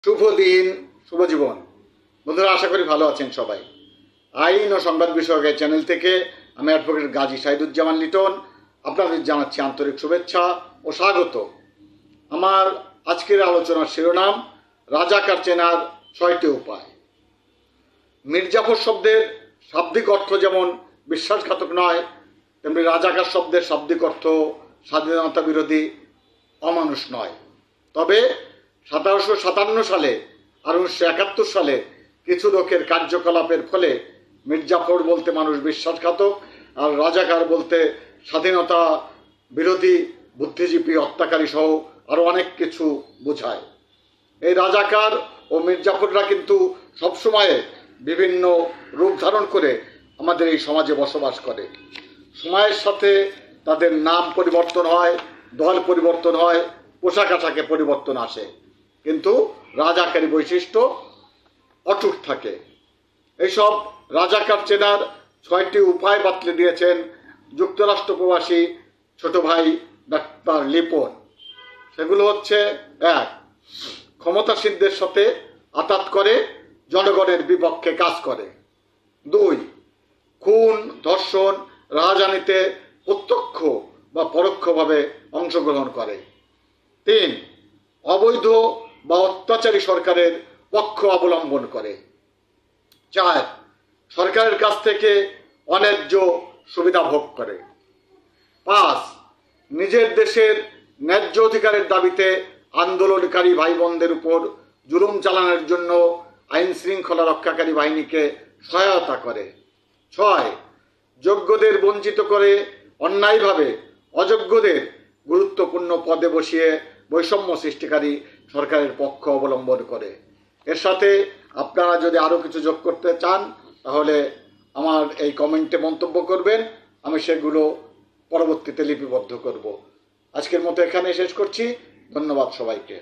শুভ দিন, শুভ জীবন। বন্ধুরা, আশা করি ভালো আছেন সবাই। আইন ও সংবাদ বিষয়ক এই চ্যানেল থেকে আমি অ্যাডভোকেট গাজী শাহিদুজ্জামান লিটন আপনাদের জানাচ্ছি আন্তরিক শুভেচ্ছা ও স্বাগত। আমার আজকের আলোচনার শিরোনাম রাজাকার চেনার ৬টি উপায়। মির্জাফর শব্দের শাব্দিক অর্থ যেমন বিশ্বাসঘাতক নয়, তেমনি রাজাকার শব্দের শাব্দিক অর্থ স্বাধীনতা বিরোধী, অমানুষ নয়। তবে ১৭৫৭ সালে আর ১৯৭১ সালে কিছু লোকের কার্যকলাপের ফলে মির্জাফর বলতে মানুষ বিশ্বাসঘাতক আর রাজাকার বলতে স্বাধীনতা বিরোধী, বুদ্ধিজীবী, হত্যাকারী সহ আরও অনেক কিছু বোঝায়। এই রাজাকার ও মির্জাফররা কিন্তু সবসময় বিভিন্ন রূপ ধারণ করে আমাদের এই সমাজে বসবাস করে। সময়ের সাথে তাদের নাম পরিবর্তন হয়, দল পরিবর্তন হয়, পোশাক আশাকে পরিবর্তন আসে, কিন্তু রাজাকারী বৈশিষ্ট্য অটুট থাকে। এইসব রাজাকার চেনার ৬টি উপায় বাতলে দিয়েছেন যুক্তরাষ্ট্র প্রবাসী ছোট ভাই ডাক্তার লিপন। সেগুলো হচ্ছে: ১. ক্ষমতাসীনদের সাথে আঁতাত করে জনগণের বিপক্ষে কাজ করে। ২. খুন, ধর্ষণ, রাজনীতিতে প্রত্যক্ষ বা পরোক্ষভাবে অংশগ্রহণ করে। ৩. অবৈধ বা অত্যাচারী সরকারের পক্ষ অবলম্বন করে। ৪. সরকারের কাছ থেকে অন্যায্য সুবিধা ভোগ করে। ৫. নিজের দেশের ন্যায্য অধিকারের দাবিতে আন্দোলনকারী ভাই বোনদের উপর জুলুম চালানোর জন্য আইন শৃঙ্খলা রক্ষাকারী বাহিনীকে সহায়তা করে। ৬. যোগ্যদের বঞ্চিত করে অন্যায়ভাবে অযোগ্যদের গুরুত্বপূর্ণ পদে বসিয়ে বৈষম্য সৃষ্টিকারী সরকারের পক্ষ অবলম্বন করে। এর সাথে আপনারা যদি আরও কিছু যোগ করতে চান তাহলে আমার এই কমেন্টে মন্তব্য করবেন, আমি সেগুলো পরবর্তীতে লিপিবদ্ধ করব। আজকের মতো এখানে শেষ করছি। ধন্যবাদ সবাইকে।